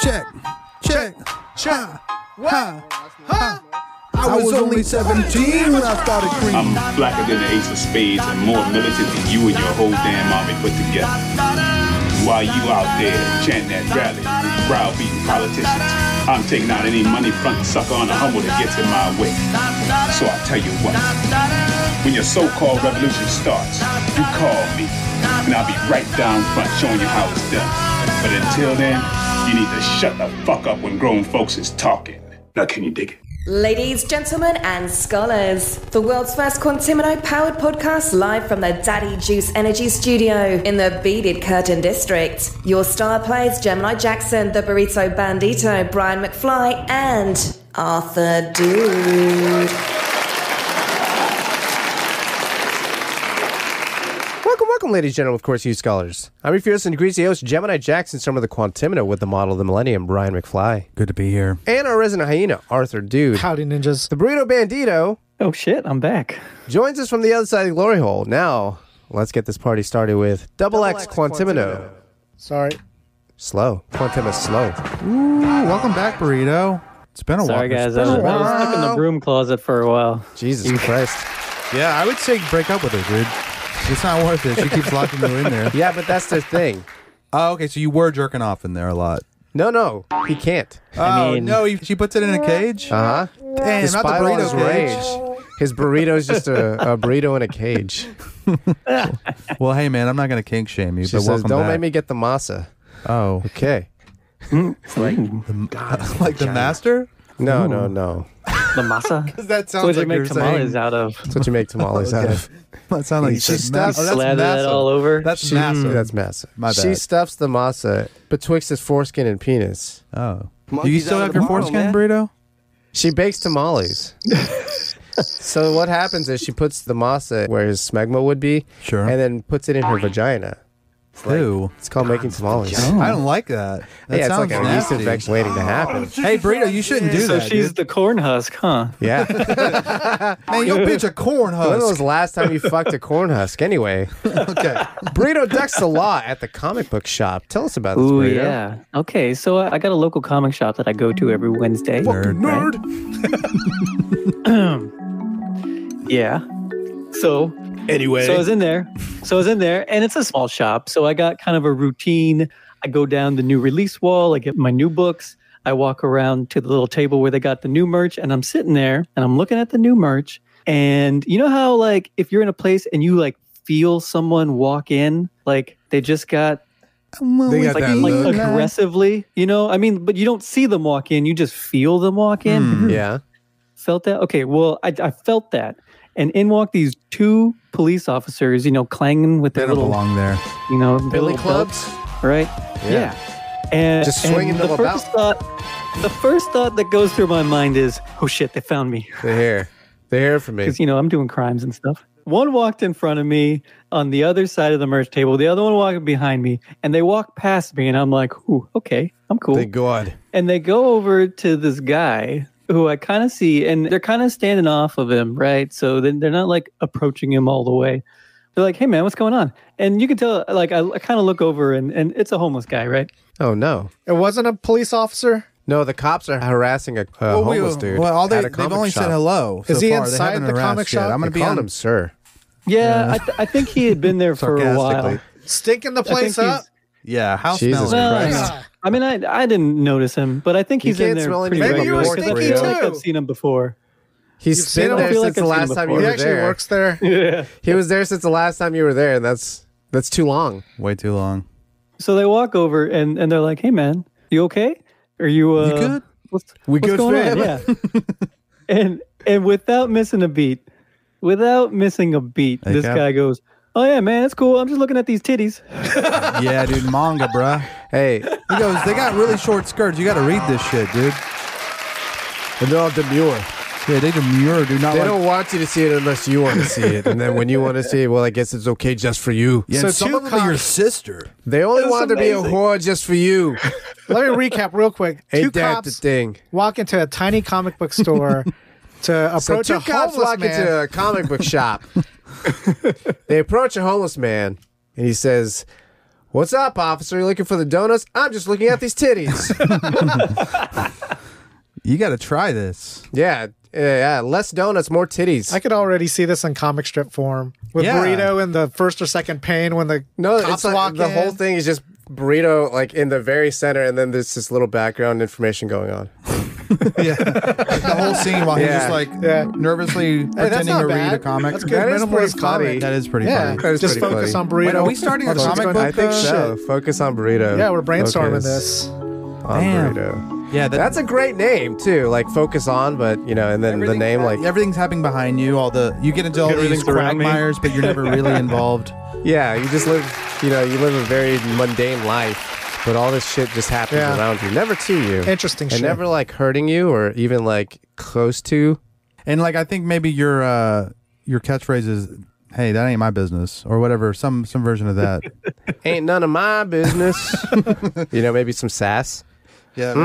Check. I was only 17 when I started creeping. I'm blacker than the ace of spades and more militant than you and your whole damn army put together. While you out there chanting that rally, browbeating politicians, I'm taking out any money front sucker on a humble that gets in my way. So I tell you what, when your so-called revolution starts, you call me, and I'll be right down front showing you how it's done. But until then, you need to shut the fuck up when grown folks is talking. Now can you dig it? Ladies, gentlemen, and scholars, the world's first Quantimino-powered podcast live from the Daddy Juice Energy Studio in the beaded Curtain District. Your star players Gemini Jackson, the Burrito Bandito, Brian McFly, and Arthur Dude. Welcome, ladies and gentlemen, of course, you scholars. I'm your fearless and greasy host, Gemini Jackson, son of the Quantimino with the model of the millennium, Brian McFly. Good to be here. And our resident hyena, Arthur Dude. Howdy, ninjas. The Burrito Bandito. Oh, shit, I'm back. Joins us from the other side of the glory hole. Now, let's get this party started with Double X Quantimino. Sorry. Slow. Quantima's slow. Ooh, welcome back, Burrito. It's been a while. Sorry, guys. I was stuck in the broom closet for a while. Jesus Christ. Yeah, I would say break up with her, dude. It's not worth it. She keeps locking you in there. Yeah, but that's their thing. Oh, okay, so you were jerking off in there a lot. No, he can't. Oh, no, she puts it in a cage? Uh-huh. Damn, His not the burrito's burrito cage. His burrito's just a burrito in a cage. Well, hey, man, I'm not going to kink shame you, She but says, welcome don't back. make me get the masa. Oh. Okay. It's like Like the master? No. the masa. That That's sounds what you like make you're tamales saying. out of. That's what you make tamales out of. That sounds like you She said stuffs- masa. Oh, that's Slather that masa. all over. That's masa. That's masa. My She bad. stuffs the masa betwixt his foreskin and penis. Oh. Do you still have your foreskin, burrito? She bakes tamales. So what happens is she puts the masa where his smegma would be, Sure. and then puts it in her vagina. Ew. It's called making tamales. I don't like that. That Yeah, it's sounds like a yeast nasty. infection waiting to happen. Hey, burrito, you shouldn't do So that. she's dude. the corn husk, huh? Yeah. Man, your bitch a corn When was husk. the last time you fucked a corn husk? Anyway, Okay. Burrito ducks the law at the comic book shop. Tell us about this, Ooh, Burrito. yeah. Okay, so I got a local comic shop that I go to every Wednesday. Nerd. Yeah. So Anyway. I was in there. And it's a small shop. So I got kind of a routine. I go down the new release wall. I get my new books. I walk around to the little table where they got the new merch. And I'm sitting there and I'm looking at the new merch. And you know how, like, if you're in a place and you, like, feel someone walk in, like, they just got, They got like, that like look. aggressively, you know? I mean, but you don't see them walk in. You just feel them walk in. Yeah. Felt that? Okay, well, I felt that. And in walk these two police officers, you know, clanging with They their don't little, belong there. you know, their Billy little clubs? belts, right? Yeah. And Just swinging and them the first thought that goes through my mind is, oh shit, they found me. They're here. They're here for me. Because, you know, I'm doing crimes and stuff. One walked in front of me on the other side of the merch table. The other one walked behind me. And they walked past me. And I'm like, ooh, okay, I'm cool. Thank God. And they go over to this guy who I kind of see, and they're kind of standing off of him, right? So then they're not like approaching him all the way. They're like, hey man, what's going on? And you can tell, like, I kind of look over and it's a homeless guy, right? Oh, no. It wasn't a police officer? No, the cops are harassing a homeless dude. Well, at a they've comic only shop. said hello. Is so he far. They inside haven't the harassed comic yet. shop? I'm They going to be called on him sir. Yeah, I think he had been there for a while. Sarcastically. Stinking the I think place up? he's- Yeah, how Jesus smelly. Christ. I mean, I didn't notice him, but I think You he's in can't there smell pretty anything Maybe you were regularly. but Because I stinky feel like too. I've seen him before. He's seen been him? there I feel since like the I've seen last him time you before. He were actually there. works there. Yeah. He was there since the last time you were there, and that's too long. Way too long. So they walk over and they're like, hey man, you okay? Are you, You good? What's good, going on? fam? Yeah. and without missing a beat, Hey, this Cap. guy goes, oh yeah, man, it's cool. I'm just looking at these titties. Yeah, dude, manga, bruh. Hey, He goes, they got really short skirts. You got to read this shit, dude. and they're all demure. Yeah, they demure, dude. Not They like, don't want you to see it unless you want to see it. And then when you want to see it, well, I guess it's okay just for you. yeah, So and some two of them are your cops- sister. They only want to be a amazing. whore just for you. Let me recap real quick. Two Ain't that the cops thing? walk into a tiny comic book store to So approach two a cops homeless walk man. into a comic book shop. They approach a homeless man, and he says, What's up, officer? You looking for the donuts? I'm just looking at these titties. You got to try this. Yeah, less donuts, more titties. I could already see this in comic strip form with Burrito in the first or second pane when the cops it's walk like the in. whole thing is just Burrito like in the very center, and then there's this little background information going on. Yeah, the whole scene while he's just like nervously pretending to read a comic. That's good. That is Minimalist pretty funny. comic. That is pretty Yeah, funny. That is just pretty focus funny. on Burrito. Wait, are we starting a While the shit's comic going book? I think shit. so. Focus on Burrito. Yeah, we're brainstorming Focus this. on Damn. Burrito. Yeah, That's a great name too. Like focus on, but and then the name like everything's happening behind you. You get into all these Everything's around me. quagmires, but you're never really involved. yeah, you just live. You live a very mundane life. But all this shit just happens around you, never to you. Interesting and shit. never like hurting you or even like close to. And like I think maybe your catchphrase is, "Hey, that ain't my business," or whatever. Some version of that. Ain't none of my business. Maybe some sass. Yeah,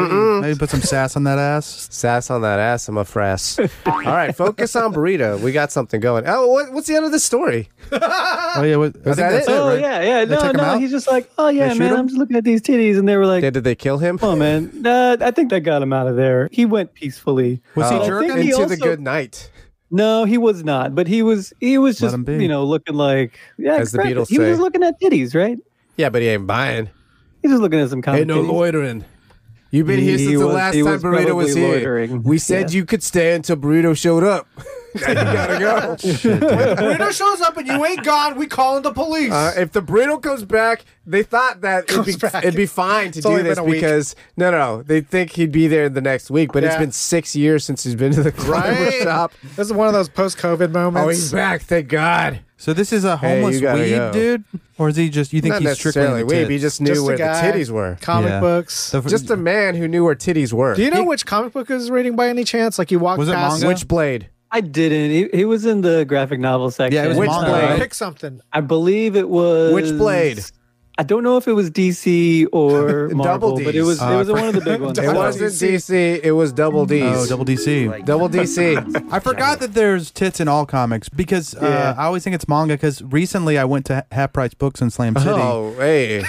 maybe put some sass on that ass. Sass on that ass, I'm a frass. All right, focus on Burrito. We got something going. Oh, what's the end of the story? Oh yeah, I think that that's it? it, Oh right? yeah. They take him No. out? He's just like, oh yeah, They shoot man. him? I'm just looking at these titties, and they were like, Did they kill him? oh man, I think that got him out of there. He went peacefully. Was he I jerking? think he Into also- the good night. No, he was not. But he was just him be. looking like As the correct. Beatles He was say. just looking at titties, right? Yeah, but he ain't buying. He's just looking at some comic. Ain't no titties. loitering. You've been here He since the was- last he time was Burrito was probably here. loitering. We said Yeah. you could stay until Burrito showed up. Now you gotta go. Burrito shows up and you ain't gone. We calling the police. If the Burrito comes back, they thought that it'd be fine to do only this been a week. because no, they think he'd be there the next week. But it's Yeah. been 6 years since he's been to the barber shop. This is one of those post-COVID moments. Oh, he's back! Thank God. So this is a homeless you gotta weed go. dude, or is he just? You think Not he's strictly necessarily into weeb. tits? He just knew Just a where the guy, titties were. Comic Yeah. books. So Just a man who knew where titties were. Do you know which comic book is reading by any chance? Like you walk Was it past. manga? Which blade? I didn't. He was in the graphic novel section. Yeah, it was Which manga, blade? right? Pick something. I believe it was. Which blade? I don't know if it was DC or Double Marvel, but it was Ds. it was one of the big ones. It wasn't DC. It was Double D's. Oh, double DC. Double DC. I forgot that there's tits in all comics because I always think it's manga. Because recently I went to Half Price Books in Slam City. Oh, hey.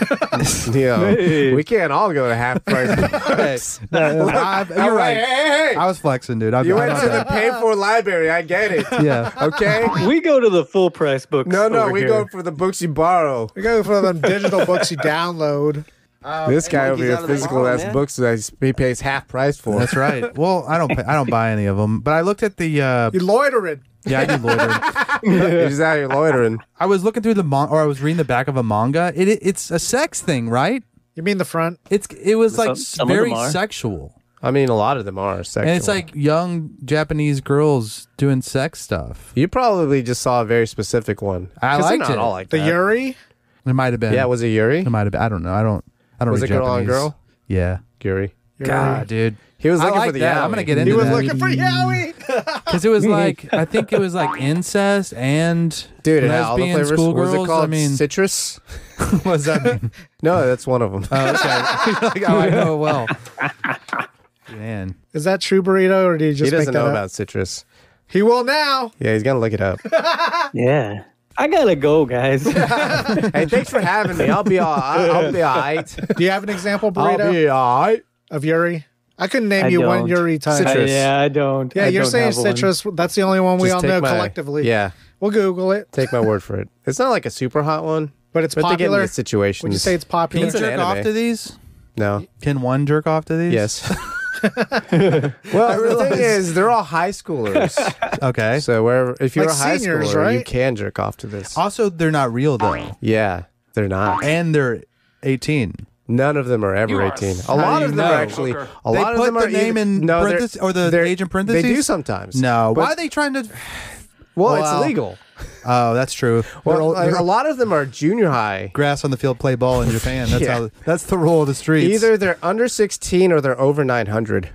We can't all go to half price. You're right. Hey. I was flexing, dude. You went to the paid for library. I get it. Yeah. Okay? We go to the full price books. No, over we here. go for the books you borrow. We go for them digital books you download. This guy over here, physical ass books that he pays half price for. That's right. Well, I don't buy any of them. But I looked at the. You loitering. Yeah, I do loiter. He's just out here loitering. I was looking through I was reading the back of a manga. It's a sex thing, right? You mean the front? It was like Some of very them are. sexual. I mean, a lot of them are sexual. And it's like young Japanese girls doing sex stuff. You probably just saw a very specific one. I 'Cause they're liked not it. all like The that. Yuri? It might have been. Yeah, was it Yuri? It might have been. I don't know. I don't Was read it girl on Japanese. girl? Yeah. Yuri. God, dude. He was I looking like for the that. yaoi. I'm gonna get He into was that. looking for Yowie. Because it was like, I think it was like incest and Dude, it had all the lesbian flavors. schoolgirls. Was it called I mean, citrus? what does that mean? No, that's one of them. Oh, okay. Like, oh, I know it well. Man. Is that true, Burrito, or did you just He doesn't make that know up? about citrus. He will now. Yeah, he's gonna look it up. Yeah. I gotta go, guys. Hey, thanks for having me. I'll be all right. Do you have an example, I'll Burrito, be all right. of Yuri? I couldn't name I you one don't. Yuri type. Citrus. Yeah, I don't. Yeah, I you're don't saying have one. citrus. That's the only one we Just all take know my- collectively. Yeah, We'll Google it. take my word for it. It's not like a super hot one, But it's but they get popular. into situations. Would you say it's popular? Can you It's an jerk off anime. to these? No. Can one jerk off to these? Yes. Well, the thing is, they're all high schoolers. Okay. So if you're Like a high seniors, schooler, you right? can jerk off to this. Also, they're not real, though. Yeah, they're not. And they're 18. None of them are ever 18. A lot of them are actually. A They lot of put them the are name in no, parentheses, or the they're- age in parentheses? They do sometimes. No. But- Why are they trying to... Well, Wow. it's legal. Oh, that's true. Well, They're a lot of them are junior high. grass on the field, play ball in Japan. That's Yeah. that's the rule of the streets. Either they're under 16 or they're over 900.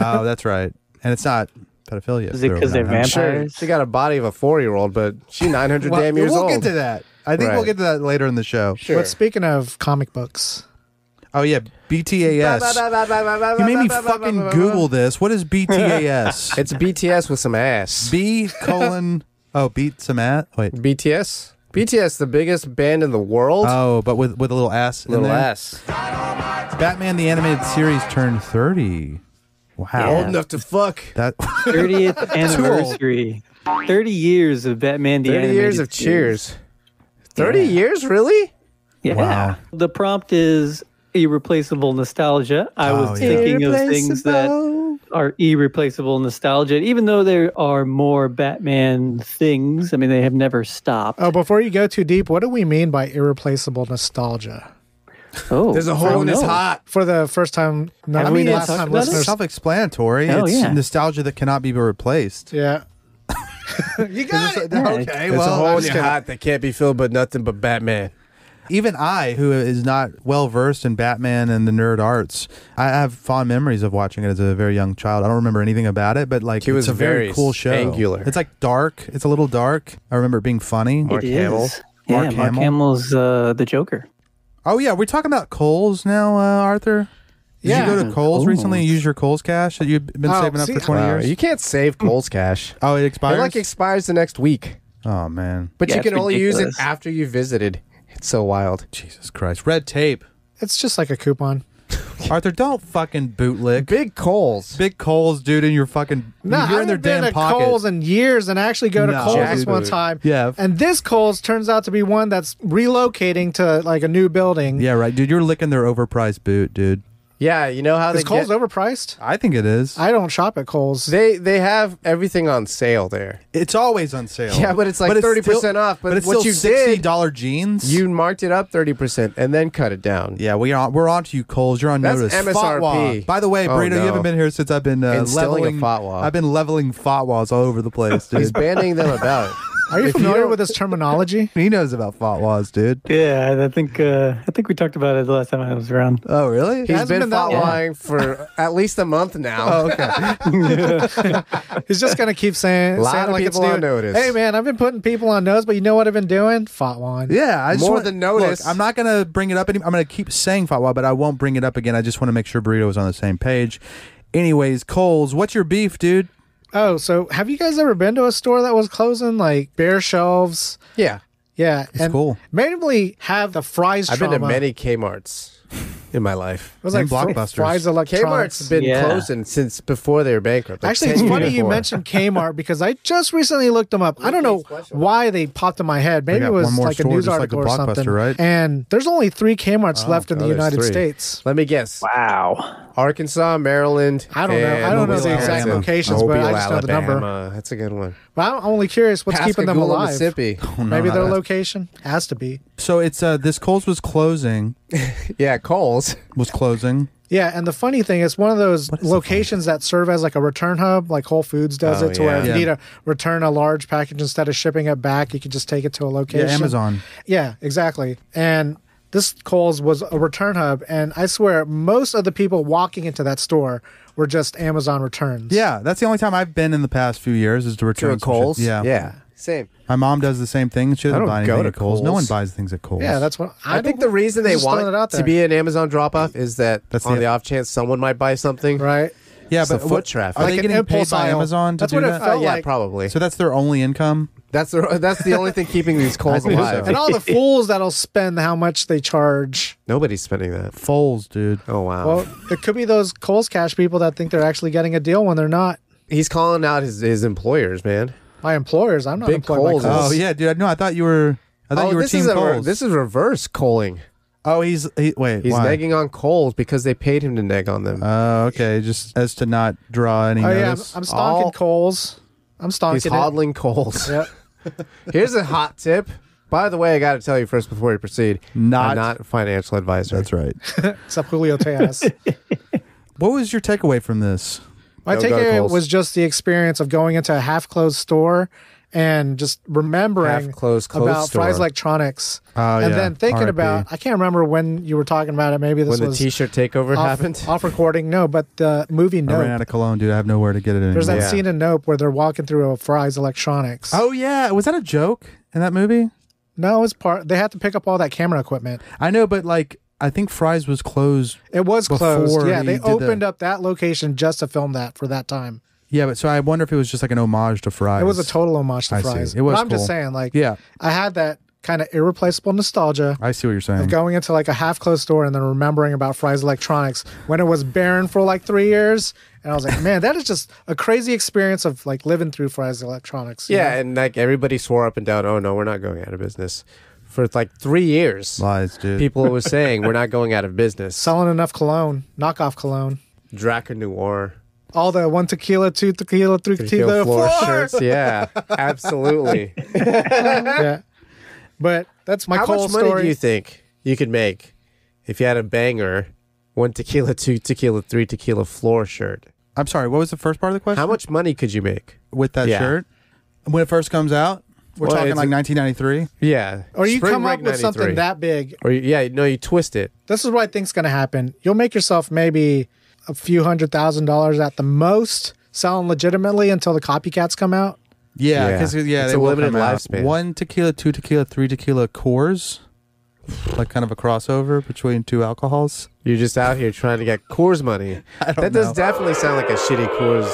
Oh, that's right. And it's not pedophilia. Is it 'cause they're over 900. vampires? She got a body of a 4-year-old, but she's 900 Well, damn years we'll old. get to that. I think we'll Right. get to that later in the show. Sure. But speaking of comic books, Oh, yeah. BTAS. You made me fucking Google this. What is BTAS? It's BTS with some ass. B colon... Oh, beat some at? Wait. BTS? BTS, the biggest band in the world. Oh, but with a little S. in Little there. S. Batman the Animated Series turned 30. Wow. Old enough to fuck. That 30th anniversary. 30 years of Batman the 30 Animated years of Series. Cheers. 30 years, really? Yeah. Wow. The prompt is irreplaceable nostalgia. I was thinking of things that are irreplaceable nostalgia, even though there are more Batman things. I mean, they have never stopped. Oh, before you go too deep, what do we mean by irreplaceable nostalgia? Oh, There's a hole in his heart. For the first time, Have we not last talked time about it? listeners. self-explanatory. Oh, It's yeah. nostalgia that cannot be replaced. Yeah. You got it. Okay, There's a hole in just your kidding. heart that can't be filled by nothing but Batman. Even I, who is not well versed in Batman and the nerd arts, I have fond memories of watching it as a very young child. I don't remember anything about it, but like It was it's a very very cool show. angular. It's like dark. It's a little dark. I remember it being funny. Mark It Hamill. is. Yeah, Mark Mark Hamill. Hamill's the Joker. Oh yeah, we're talking about Kohl's now, Arthur. Did Yeah. you go to Kohl's recently and use your Kohl's cash that you've been Oh, saving up see, for 20 Wow, years? you can't save Kohl's cash. Oh, it It expires? like expires the next week. Oh man. But Yeah, you can it's only use it ridiculous. after you visited. It's so wild. Jesus Christ. Red tape. It's just like a coupon. Arthur, don't fucking bootlick. Big Kohl's. Big Kohl's, dude, in your fucking No, I you're in their haven't been damn to pocket. Kohl's in years and actually go to No, Kohl's this dude. one time. Yeah. And this Kohl's turns out to be one that's relocating to like a new building. Yeah, right, dude. You're licking their overpriced boot, dude. Yeah, you know how they Is Kohl's get, overpriced? I think it is. I don't shop at Kohl's. they have everything on sale there. It's always on sale. Yeah, but it's like 30% off. But it's what still you did, $60 jeans. you marked it up 30% and then cut it down. Yeah, we're on to you, Kohl's. You're on That's notice. MSRP. Fatwa. By the way, Oh, Burrito, no. you haven't been here since I've been Instilling a leveling fatwa. I've been leveling fatwas all over the place, dude. He's banning them about it. Are you If familiar don't- with this terminology? He knows about fatwas, dude. Yeah, I think we talked about it the last time I was around. Oh, really? He's hasn't been been that long. fatwaing for at least a month now. Oh, okay. He's just gonna keep saying, A lot saying of like it's people new. on notice. Hey man, I've been putting people on notice, but you know what I've been doing? Fatwan. Yeah, I just More want, than notice. Look, I'm not gonna bring it up anymore. I'm gonna keep saying fatwa, but I won't bring it up again. I just want to make sure Burrito is on the same page. Anyways, Kohl's, what's your beef, dude? Oh, so have you guys ever been to a store that was closing, like bare shelves? Yeah. Yeah, It's cool. Mainly have the fries. I've been to trauma. many Kmarts in my life. It was and like Blockbusters. Fry's Electronics. Kmart's been Yeah. closing since before they were bankrupt. Like Actually, 10 it's years funny you before. mentioned Kmart because I just recently looked them up. I don't know why they popped in my head. Maybe got it was one more like a store news just like article the or Blockbuster, something. right? And there's only 3 Kmarts left in the there's United 3. States. Let me guess. Wow. Arkansas, Maryland. I don't know. and I don't know the Wisconsin. exact locations, but I just know the number. Alabama. That's a good one. But I'm only curious what's keeping them Pascagoula, alive. Mississippi. Maybe their that's- location has to be. So it's this Kohl's was closing. Yeah, Kohl's. Was closing. Yeah, and the funny thing is one of those locations that serve as like a return hub, like Whole Foods does Oh, it, to where if yeah. you need to return a large package instead of shipping it back, you can just take it to a location. Yeah, Amazon. Yeah, exactly. And this Kohl's was a return hub, and I swear most of the people walking into that store were just Amazon returns. Yeah, that's the only time I've been in the past few years is to To return a some shit. Kohl's. Yeah. Yeah. Same. My mom does the same thing. She doesn't don't buy go anything to at Kohl's. No Kohl's. one buys things at Kohl's. Yeah, that's what I think the reason they just throwing it out want there. to be an Amazon drop-off is that That's on the- the off chance someone might buy something. right. yeah, it's but the foot traffic. Are Like they an getting paid impulse by aisle. Amazon to That's do what it that? felt Yeah, like. probably. So that's their only income. That's the only thing keeping these Kohl's I think alive. so. And all the fools that'll spend how much they charge. Nobody's spending that. Foles, dude. Oh wow. Well, it could be those Kohl's Cash people that think they're actually getting a deal when they're not. He's calling out his employers, man. My employers, I'm not Big employed Kohl's by Kohl's. Oh yeah, dude. No, I thought you were. I thought you were this Team is Kohl's. this is reverse Kohling. Oh, wait. He's why? negging on Kohl's because they paid him to neg on them. Oh, okay. Just as to not draw any Oh yeah, notice. I'm stonking All- Kohl's. I'm stonking He's it. hodling Kohl's. Yep. Here's a hot tip. By the way, I got to tell you first before we proceed. Not- I'm not a financial advisor. That's right. Except Julio Tejas. What was your takeaway from this? My Don't go to takeaway Kohl's. was just the experience of going into a half-closed store and just remembering Half-closed about store. Fry's Electronics. Oh, and yeah. then thinking RIP. about, I can't remember when you were talking about it. Maybe this When the was T-shirt takeover off, happened. off recording. No, but the movie I ran out Nope. of cologne, dude. I have nowhere to get it anymore. There's that Yeah. scene in Nope where they're walking through a Fry's Electronics. Oh yeah, was that a joke in that movie? No, it's part. They had to pick up all that camera equipment. I know, but like I think Fry's was closed. It was closed. Before Yeah, he they did opened that. up that location just to film that for that time. Yeah, but so I wonder if it was just like an homage to Fry's. It was a total homage to I see. Fry's. It was But I'm just cool. saying, like, Yeah. I had that kind of irreplaceable nostalgia. I see what you're saying. Of going into like a half-closed store and then remembering about Fry's Electronics when it was barren for like 3 years. And I was like, man, that is just a crazy experience of like living through Fry's Electronics. Yeah, and like everybody swore up and down, oh no, we're not going out of business. For like 3 years. Lies, dude. People were saying we're not going out of business. Selling enough cologne, knockoff cologne. Draca Noir. All the 1 tequila, 2 tequila, 3 tequila, floor shirts. Yeah, absolutely. Yeah. But that's my How Cole much money story. do you think you could make if you had a banger 1 tequila, 2 tequila, 3 tequila floor shirt? I'm sorry, what was the first part of the question? How much money could you make? With that Yeah. shirt? When it first comes out? We're Well, talking it's like a- 1993? Yeah. Or you Spring come up break with something 93. that big. Or you twist it. This is what I think's going to happen. You'll make yourself maybe a few $100,000 at the most selling legitimately until the copycats come out. Yeah, because It's they a will limited come out. lifespan. 1 tequila, 2 tequila, 3 tequila Coors. Like kind of a crossover between two alcohols. You're just out here trying to get Coors money. That does definitely sound like a shitty Coors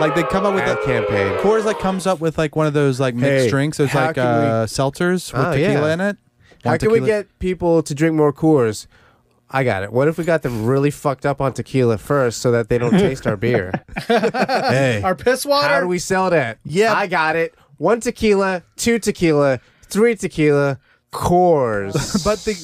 Like they come up with ad that campaign. Coors like comes up with like one of those like mixed Hey, drinks. There's how like can we- seltzers with Oh, tequila yeah. in it. How One can we tequila- get people to drink more Coors? I got it. What if we got them really fucked up on tequila first so that they don't taste our beer? Hey, Our piss water? How do we sell that? Yeah. I got it. 1 tequila, 2 tequila, 3 tequila, Coors.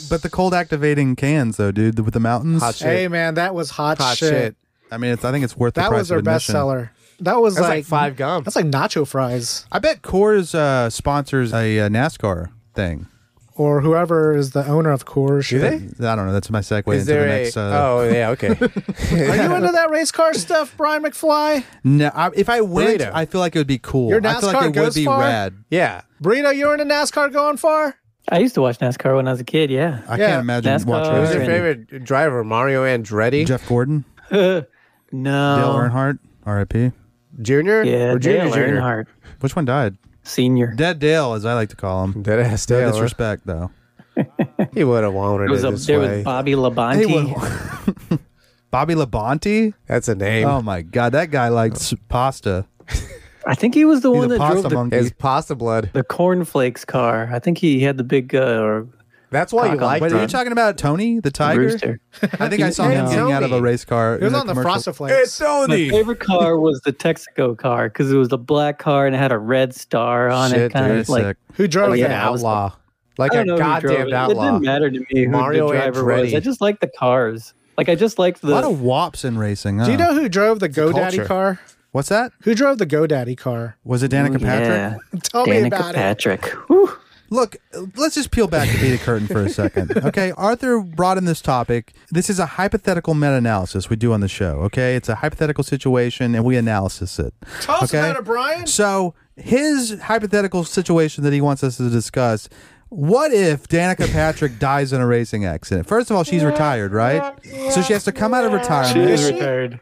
but the cold activating cans though, dude, with the mountains. Hot shit. Hey, man, that was hot, Hot shit. shit. I mean, I think it's worth the That price was their of admission. bestseller. That was That's like like 5 gum. That's like nacho fries. I bet Coors sponsors a NASCAR thing. Or whoever is the owner of Coors. Do they? I don't know. That's my segue Is into there the a... next. oh, yeah, okay. Are you into that race car stuff, Brian McFly? No, if I went, Burrito. I feel like it would be cool. Your I feel NASCAR like it would goes be far? rad. Yeah. Burrito, you're into NASCAR going far? I used to watch NASCAR when I was a kid, yeah. I Yeah. can't imagine NASCAR. watching Who's your Alright. favorite driver? Mario Andretti? Jeff Gordon, No. Dale Earnhardt, R.I.P. Junior? Yeah, or Junior Dale Junior? Earnhardt, Which one died? Senior. Dead Dale, as I like to call him. Deadass No Dale. disrespect, though. He would have wanted There was, it this there way. was Bobby Labonte. Bobby Labonte? That's a name. Oh my God, that guy likes pasta. I think he was the He's one a that drove pasta the, monkey. It's pasta blood. the cornflakes car. I think he had the big That's why you Cock on like Wait, are you it. talking about Tony the tiger? rooster. I think I saw him No. getting out of a Tony. race car. It was in a on the commercial. Frosted Flakes. My Tony. favorite car was the Texaco car because it was the black car and it had a red star on Shit, it. Kind Very of like sick. Who drove Like Like an that? an outlaw. Like I a don't know who drove goddamn it. outlaw. It didn't matter to me who Mario the driver was. Andretti. I just liked the cars. Like I just liked A lot the. of wops in racing. Huh? Do you know who drove the GoDaddy culture. car? What's that? Who drove the GoDaddy car? Was it Danica Patrick? Yeah, Tell me Danica about it. Patrick. Whew. Look, let's just peel back the beta curtain for a second. Okay, Arthur brought in this topic. This is a hypothetical meta-analysis we do on the show, okay? It's a hypothetical situation, and we analysis it. Tell us okay? about it, Brian. So, his hypothetical situation that he wants us to discuss, what if Danica Patrick dies in a racing accident? First of all, she's retired, right? So she has to come out of She retirement is she? retired.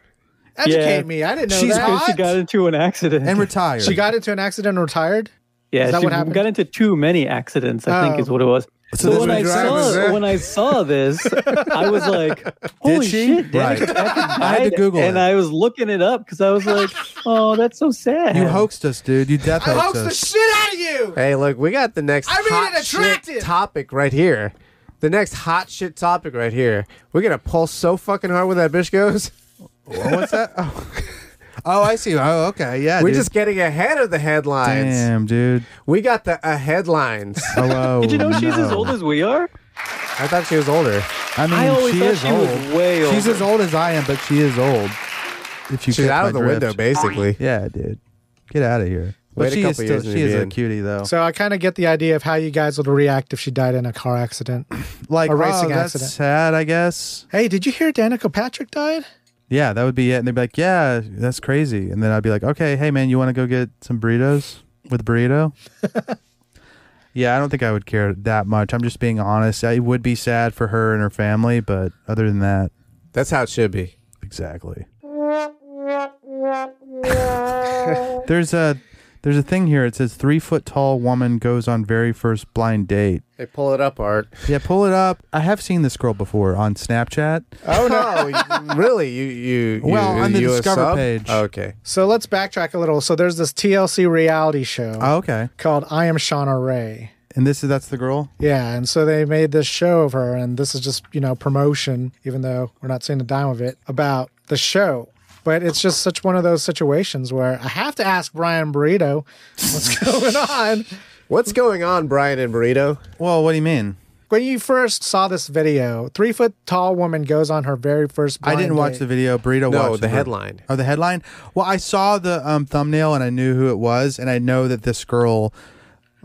Educate Yeah. me. I didn't know She's that. Because she got into an accident. and retire. She got into an accident and retired? Yeah, Is that she what happened? got into too many accidents, I think Oh. is what it was. So So, that's when what I drivers saw are. when I saw this, I was like, "Holy she? shit!" Danica Right. Patrick I had to died, Google and it. I was looking it up because I was like, "Oh, that's so sad." You hoaxed us, dude. You death I hoaxed hoaxed the us. shit out of you. Hey, look, we got the next I mean, hot it attractive. shit topic right here. The next hot shit topic right here. We're gonna pulse so fucking hard where that bitch goes. What's that? Oh, I see. Oh, okay. Yeah, We're dude. just getting ahead of the headlines. Damn, dude. We got the headlines. Hello. Did you know she's as old as we are? I thought she was older. I mean, I always she thought is she old. was way older. She's as old as I am, but she is old. If you She's get out my of the drift. window, basically. Yeah, dude. Get out of here. But Wait a she is couple still, years and she you'll is be a in. cutie, though. So I kind of get the idea of how you guys would react if she died in a car accident. Like, a racing that's accident. sad, I guess. Hey, did you hear Danica Patrick died? Yeah, that would be it. And they'd be like, yeah, that's crazy. And then I'd be like, okay, hey, man, you want to go get some burritos with Burrito? Yeah, I don't think I would care that much. I'm just being honest. It would be sad for her and her family, but other than that, That's how it should be. exactly. There's a thing here. It says 3 foot tall woman goes on very first blind date. Hey, pull it up, Art. Yeah, pull it up. I have seen this girl before on Snapchat. Oh no! Really? You Well, on the you a Discover sub? page. Oh, okay. So let's backtrack a little. So there's this TLC reality show Oh, okay. called I Am Shauna Ray. And that's the girl? Yeah, and so they made this show of her, and this is just, promotion, even though we're not seeing a dime of it, about the show. But it's just such one of those situations where I have to ask Brian Burrito what's going on. What's going on, Brian and Burrito? Well, what do you mean? When you first saw this video, 3-foot tall woman goes on her very first blind I didn't watch date. the video. Burrito watched the headline. Oh, the headline? Well, I saw the thumbnail and I knew who it was, and I know that this girl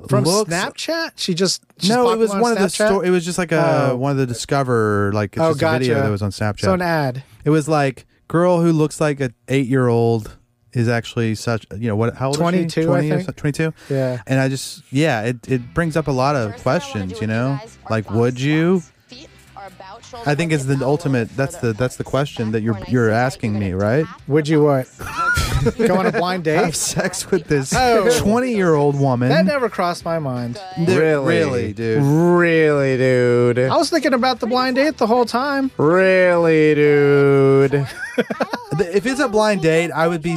From looks... Snapchat? She's no, it was popular on one of the Snapchat? it was just like one of the Discover, like it's just a video that was on Snapchat. So an ad. It was like girl who looks like an 8-year-old is actually such, what, how old 22, is she? 20 I or think. 22? Yeah. And I just, it brings up a lot of questions, like, would you? I think it's the ultimate, that's the question that you're asking me, right? Would you what? Go on a blind date? Have sex with this Oh. 20-year-old woman. That never crossed my mind. Really, dude. Really, dude. I was thinking about the blind date the whole time. Really, dude. If it's a blind date, I would be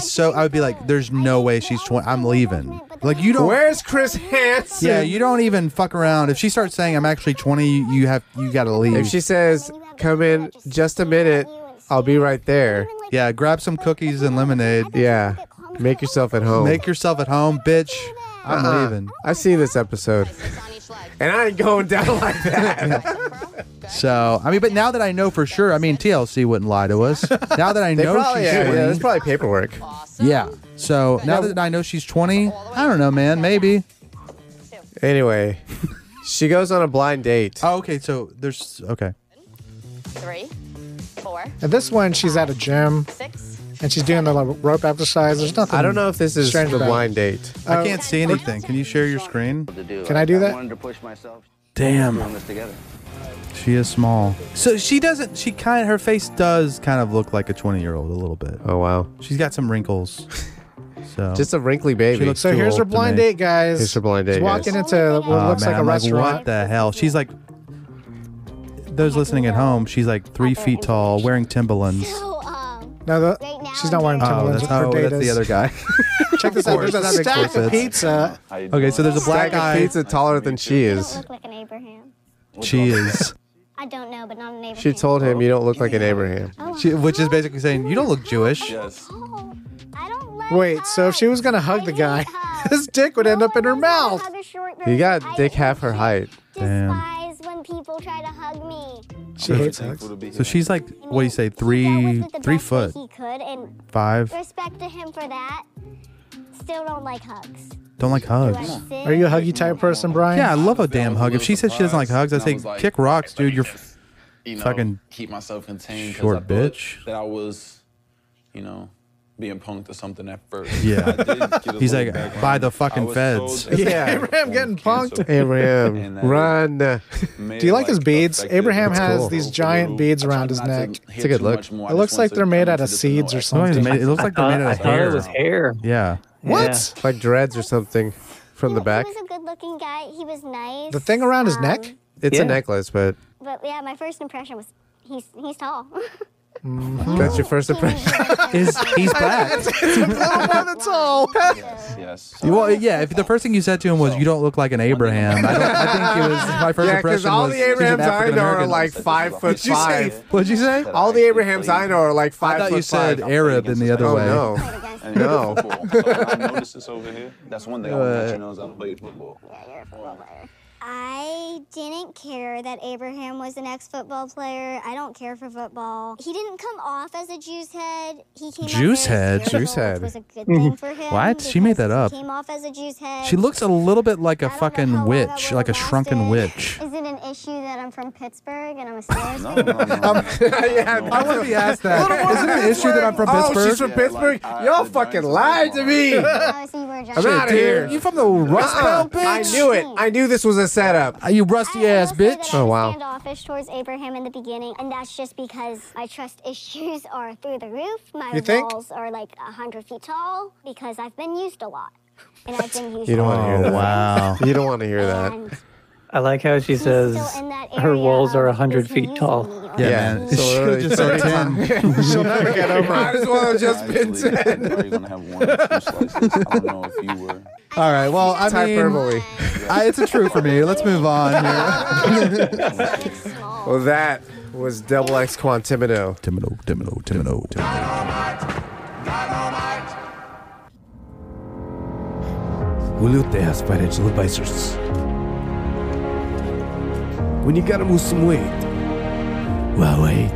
like, there's no way she's 20. I'm leaving. Like, you don't. Where's Chris Hansen? Yeah, you don't even fuck around. If she starts saying I'm actually 20, you got to leave. If she says, come in just a minute, I'll be right there. Yeah, grab some cookies and lemonade. Yeah. Make yourself at home. Make yourself at home, bitch. I'm leaving. I've seen this episode. And I ain't going down like that. So, but now that I know for sure, TLC wouldn't lie to us. Now that I know she's 20. There's probably paperwork. Yeah. So, now that I know she's 20, I don't know, man. Maybe. Anyway, she goes on a blind date. Oh, okay. So, there's... Okay. 3, 4. And this one, she's at a gym. 6. And she's doing the rope exercise. There's nothing. I don't know if this is strange the about it. blind date. I can't see anything. Can you share your screen? Can I do that? Damn. She is small. So her face does kind of look like a 20-year-old a little bit. Oh, wow. She's got some wrinkles. So Just a wrinkly baby. She looks So too here's old her to blind me. date, guys. Here's her blind date, She's walking guys. into what looks man, like a I'm restaurant. what the hell? She's like, those listening at home, she's like 3 feet tall, wearing Timberlands. No, she's not wearing Timberlands. Her date that's the is. other guy. Check this out. There's a That makes more stack of sense. pizza. Okay, so there's a black Stack of guy. pizza taller than she is. Look like an Abraham. She is. I don't know, but not an Abraham. She told him, you don't look like an Abraham. Which is basically saying, you don't look Jewish. Oh, I don't like Wait, so if she was gonna hug the guy, his dick would end up in her mouth. You got dick half her height. Damn. Despise when people try to hug me. She hates hugs. So she's like, what do you say, 3 foot, He could, and 5? respect to him for that. Still don't like hugs. Don't like Do I hugs. sin? Are you a huggy type person, Brian? Yeah, I love a damn hug. If she says she doesn't like hugs, I say, kick rocks, dude. You're fucking keep myself contained. 'Cause short I thought bitch. That I was, being punked or something at first. Yeah. I did get a He's little like, background. by the I fucking was feds. told that Yeah. Abraham getting punked. Abraham, run. Do you like his beads? Abraham has these giant beads around his neck. It's a good look. It looks like they're made out of seeds or It something. looks like they're made out I of thought hair. it was hair. Yeah. What? Like dreads or something from the back. He was a good-looking guy. He was nice. The thing around his neck? It's Yeah. a necklace, but But yeah, my first impression was he's tall. that's your first impression. He's black. That's all. Yes. Well, yeah, if the first thing you said to him was, you don't look like an Abraham, I think it was, my first Yeah, because impression all was, the he's an Abrahams I know are African-American. like 5'5". What'd you say? All the Abrahams I know are like 5'5". I thought you said Arab in the other Oh way. no. And No. I noticed this over here. That's one thing I want to let you know is I played football. I didn't care that Abraham was an ex-football player. I don't care for football. He didn't come off as a juice head. He came Juice off very head? spiritual, Juice head. which was a good thing for him. What? She made that because up. He came off as a juice head. She looks a little bit like a I don't know fucking how long I witch, would've like a shrunken lasted. witch. Is it an issue that I'm from Pittsburgh and I'm a Steelers fan? Yeah, I wouldn't be asked that. Is it an issue that I'm from Oh, Pittsburgh? she's from Pittsburgh? Y'all fucking lied to me. Obviously, you were a I'm Giants out of here. You from the Rust Belt, bitch? I knew it. I knew this was a setup. Are you rusty ass I will say bitch? that Oh, I was wow. standoffish towards Abraham in the beginning, and that's just because my trust issues are through the roof. My You think? walls are like 100 feet tall because I've been used a lot. And I've been used You don't a wanna lot. hear that. Wow. You don't want to hear that. And I like how she says her walls are 100 feet tall. Yeah, man. She could have just said 10. She'll never get over it. Might as well have just been 10. You're gonna have 1 or 2 slices. I don't know if you were. All right, well, I mean, Hyperbole. it's a true for me. Let's move on here. Well, that was double X Quantimino. Timino. Julio Tejas Financial Advisors. When you gotta lose some weight, well, wait.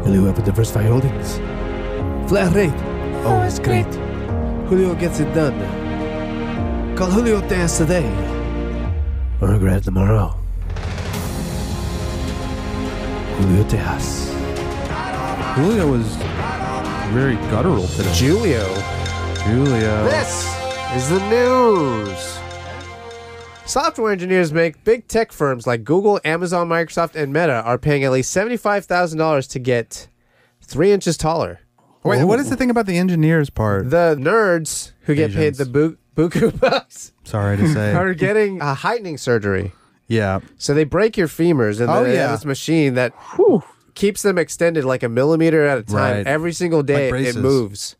Julio have a diversified holdings. Flat rate, always great. Julio gets it done. Call Julio Tejas today, or regret tomorrow. Julio Tejas. Julio was very guttural today. Julio. This is the news. Software engineers make big tech firms like Google, Amazon, Microsoft, and Meta are paying at least $75,000 to get 3 inches taller. Wait, what is the thing about the engineers part? The nerds who get paid the buku bucks Sorry to say. are getting a heightening surgery. Yeah. So they break your femurs, and then they have this machine that keeps them extended like a millimeter at a time. Right. Every single day Like it braces. moves.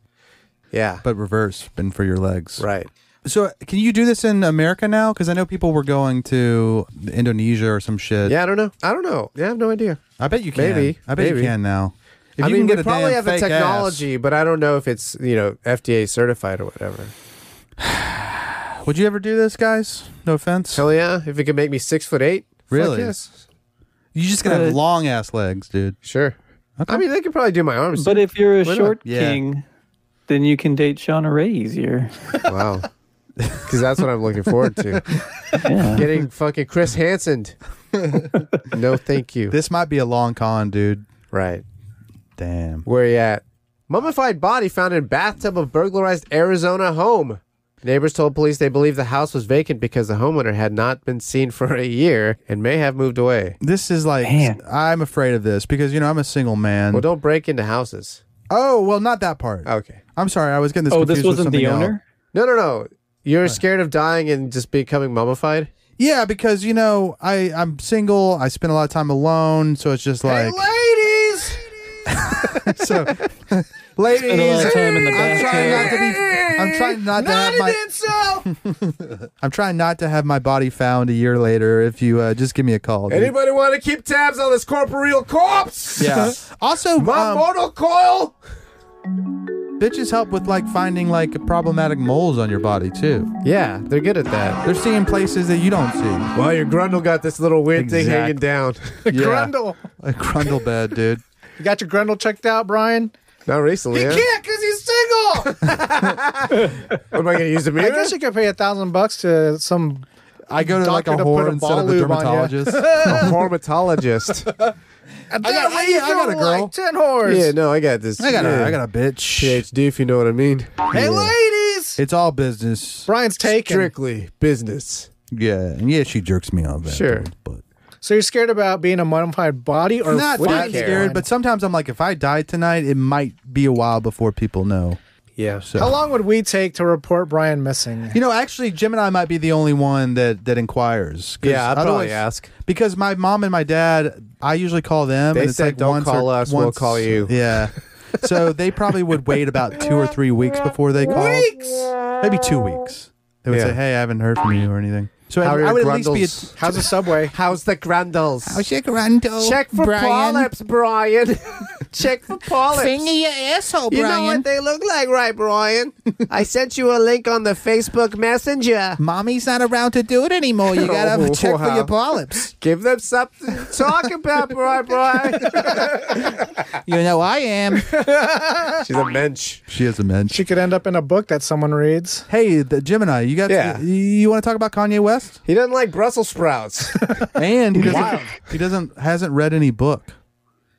Yeah. But reverse, and for your legs. Right. So can you do this in America now? Because I know people were going to Indonesia or some shit. Yeah, I don't know. Yeah, I have no idea. I bet you can. Maybe. I bet you Maybe. can now. If I you mean, can we get a probably damn have the fake technology, but I don't know if it's, FDA certified or whatever. ass. Would you ever do this, guys? No offense. Hell yeah. If it could make me 6'8". Really? Fuck yes. You just gonna have long ass legs, dude. Sure. Okay. I mean, they could probably do my arms. But if you're a Why not? short Yeah. king, then you can date Shauna Ray easier. Wow. Because that's what I'm looking forward to. Yeah. Getting fucking Chris Hansen. No, thank you. This might be a long con, dude. Right. Damn. Where you at? Mummified body found in bathtub of burglarized Arizona home. Neighbors told police they believe the house was vacant because the homeowner had not been seen for a year and may have moved away. This is like, Man. I'm afraid of this because, I'm a single man. Well, don't break into houses. Oh, well, not that part. Okay. I'm sorry. I was getting this Oh, confused this wasn't with the something owner? else. No. You're scared of dying and just becoming mummified? Yeah, because, I'm single. I spend a lot of time alone. So it's just like. ladies! So, ladies, Spend a lot of time in the I'm trying not to have my. I'm trying not to have my body found a year later. If you just give me a call. Dude. Anybody want to keep tabs on this corporeal corpse? Yeah. Also, My mortal coil? bitches help with finding problematic moles on your body too. Yeah, they're good at that. They're seeing places that you don't see. Well, your grundle got this little weird thing Exact- hanging down. Grundle. A grundle bed, dude. You got your grundle checked out, Brian? Not recently, huh? can't because he's single. What am I going to use the I mirror? guess you could pay $1,000 to some. I go to a Doctor to whore put a instead of a ball lube on ya. dermatologist. A hormatologist. I got a girl. 10 whores. Yeah, no, I got this. I got a bitch. PhD, if you know what I mean. Hey, ladies. It's all business. Brian's taken. Strictly business. Yeah, and she jerks me off. Sure. afterwards, but So you're scared about being a mummified body, or not what do you that care? scared. But sometimes I'm like, if I die tonight, it might be a while before people know. Yeah. So How long would we take to report Brian missing? actually, Gemini might be the only one that inquires. 'Cause Yeah, I'd probably otherwise- ask. Because my mom and my dad, I usually call them. They and it's said, "Don't once call or- us, we'll once- call you." Yeah. So they probably would wait about 2 or 3 weeks before they call. Maybe 2 weeks. They would Yeah. say, "Hey, I haven't heard from you or anything." So How are I your would at least be. grundles? How's the subway? How's the grundles? Check grundle, Check for polyps, Brian. Check for polyps. your asshole, You know what they look like, right, Brian? I sent you a link on the Facebook Messenger. Mommy's not around to do it ananymore. You gotta Oh, check for wow. your polyps. Give them something to talk about, right, Brian? You know I am. She's a mensch. She is a mensch. She could end up in a book that someone reads. Hey, the Gemini, you got? Yeah. You want to talk about Kanye West? He doesn't like Brussels sprouts. And he hasn't read any book.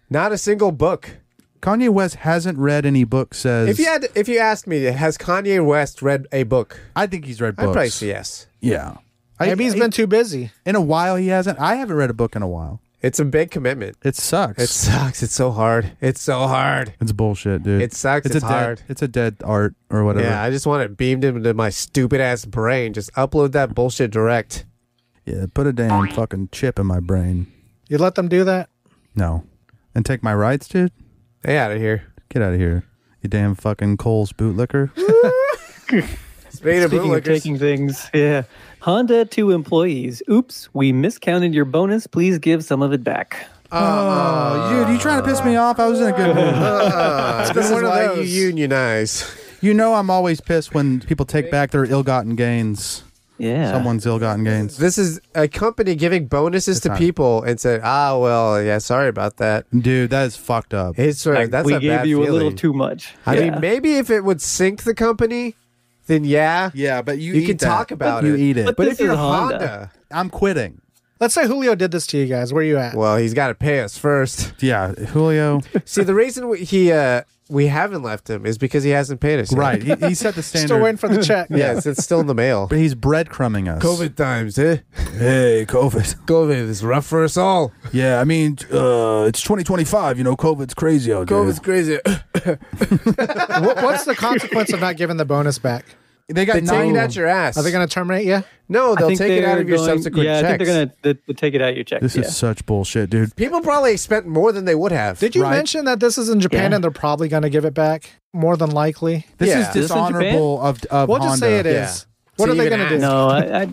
Not a single book. Kanye West hasn't read any book. Says If you asked me, has Kanye West read a book? I think he's read I'd books. probably say yes. Yeah. Maybe he's been too busy. in a while. He hasn't. I haven't read a book in a while. It's a big commitment. It sucks. It sucks. It's so hard. It's so hard. It's bullshit, dude. It sucks. It's a hard. Dead, it's a dead art or whatever. Yeah, I just want it beamed into my stupid ass brain. Just upload that bullshit direct. Yeah, put a damn fucking chip in my brain. You let them do that? No. And take my rights, dude? Stay out of here. Get out of here. You damn fucking Cole's bootlicker. Speaking of taking things, yeah. Honda to employees. Oops, we miscounted your bonus. Please give some of it back. Dude, you trying to piss me off? I was in a good mood. This is one of why those. you unionize. You know I'm always pissed when people take back their ill-gotten gains. Yeah. Someone's ill-gotten gains. This is a company giving bonuses to not. people and said, well, yeah, sorry about that. Dude, that is fucked up. It's Like, that's we a gave bad you feeling. a little too much. I Yeah. mean, maybe if it would sink the company, then yeah. Yeah, but you can talk about You it. eat it. But But this if you're is Honda. Honda, I'm quitting. Let's say Julio did this to you guys. Where are you at? well, he's got to pay us first. Yeah, Julio. See, the reason we haven't left him is because he hasn't paid us yet. Right. He set the standard. Still waiting for the check. Yes, it's still in the mail. But he's breadcrumbing us. COVID times, eh? Hey, COVID. COVID is rough for us all. Yeah, I mean, it's 2025. You know, COVID's crazy out there. COVID's crazy. What's the consequence of not giving the bonus back? They got They take nine. it out your ass. Are they going to terminate you? No, I they'll think take it out they're of your going- subsequent Yeah, checks. I think they're going to take it out of your checks. This yeah. is such bullshit, dude. People probably spent more than they would have. Did you Right. mention that this is in Japan Yeah. and they're probably going to give it back? More than likely. This Yeah. is Is this in dishonorable of We'll Honda. just say it is. Yeah. What To are they even going to do? No,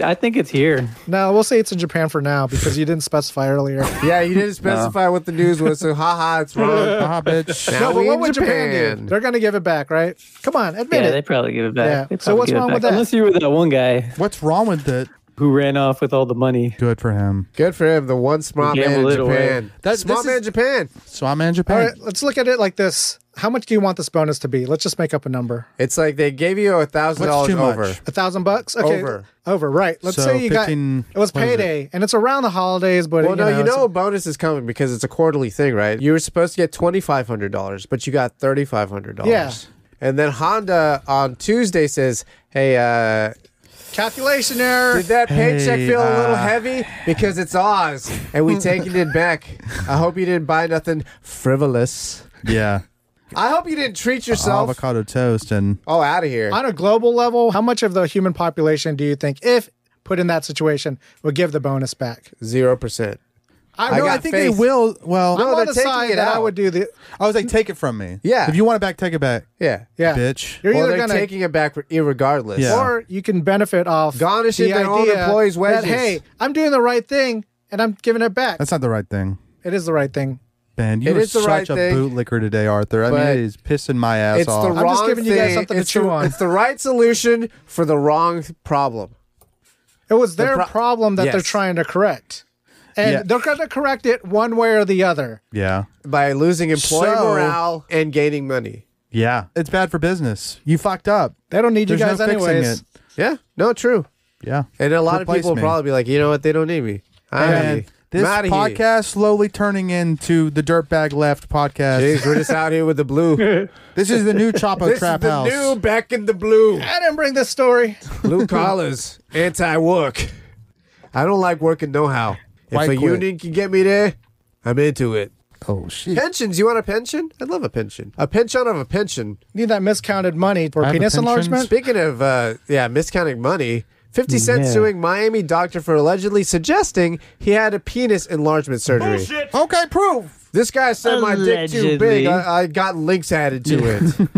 I think it's here. No, we'll say it's in Japan for now because you didn't specify earlier. Yeah, you didn't specify what the news was, so haha, it's wrong. Ah, bitch. Now No, but we what in would Japan do? Japan. They're going to give it back, right? Come on, admit Yeah, it. they probably give it back. Yeah. They So probably what's give it wrong back. with that? Unless you were that one guy What's wrong with it? who ran off with all the money. Good for him. Good for him, the one smart man in Gamble it away. Japan. This Smart man in is- Japan. So I'm in All Japan. right, let's look at it like this. How much do you want this bonus to be? Let's just make up a number. It's like they gave you $1,000 What's too much? over. $1,000? Okay. Over. Right. Let's So say you 15 got, it was what is it? payday and it's around the holidays, but Well, no, you it's- know a bonus is coming because it's a quarterly thing, right? You were supposed to get $2,500, but you got $3,500. Yeah. And then Honda on Tuesday says, hey, calculation error. did that paycheck Hey, feel a little heavy? Because it's ours, and we taking it back. I hope you didn't buy nothing frivolous. Yeah. I hope you didn't treat yourself. Avocado toast and Oh, out of here. On a global level, how much of the human population do you think, if put in that situation, would give the bonus back? 0%. I got think faith. they will. Well, No, I'm on they're the taking side it that I out. would do the. I was like, take it from me. Yeah. If you want it back, take it back. Yeah. Yeah, Bitch. You're Well, either they're gonna, taking it back irregardless. Yeah. or you can benefit off Garnishing the their own idea employees' that, wages. hey, I'm doing the right thing and I'm giving it back. That's not the right thing. It is the right thing. Man, you It were is the such right a thing. bootlicker today, Arthur. I mean, But it is pissing my ass It's off. the I'm wrong just giving you thing. guys something to It's chew the- on. It's the right solution for the wrong problem. It was their pro- problem that they're Yes. trying to correct. And Yeah. they're going to correct it one way or the other. Yeah. By losing employee So- morale and gaining money. Yeah. It's bad for business. You fucked up. They don't need There's you guys no fixing anyways. it. Yeah, no, true. Yeah. And a lot Replace of people me. will probably be like, you know what, they don't need me. And this podcast slowly turning into the Dirtbag Left podcast. Jeez, we're just out here with the blue. This is the new Chapo This Trap is the House. new back in the blue. I didn't bring this story. Blue collars, anti-work. I don't like working no-how. If Why a quit? union can get me there, I'm into it. Oh, shit. Pensions, you want a pension? I'd love a pension. A pension of a pension. Need that miscounted money for I have a penis pension. enlargement. Speaking of, miscounting money, 50 Cent Yeah. suing Miami doctor for allegedly suggesting he had a penis enlargement surgery. Okay, proof. This guy said my dick too big. Allegedly. I got links added to it.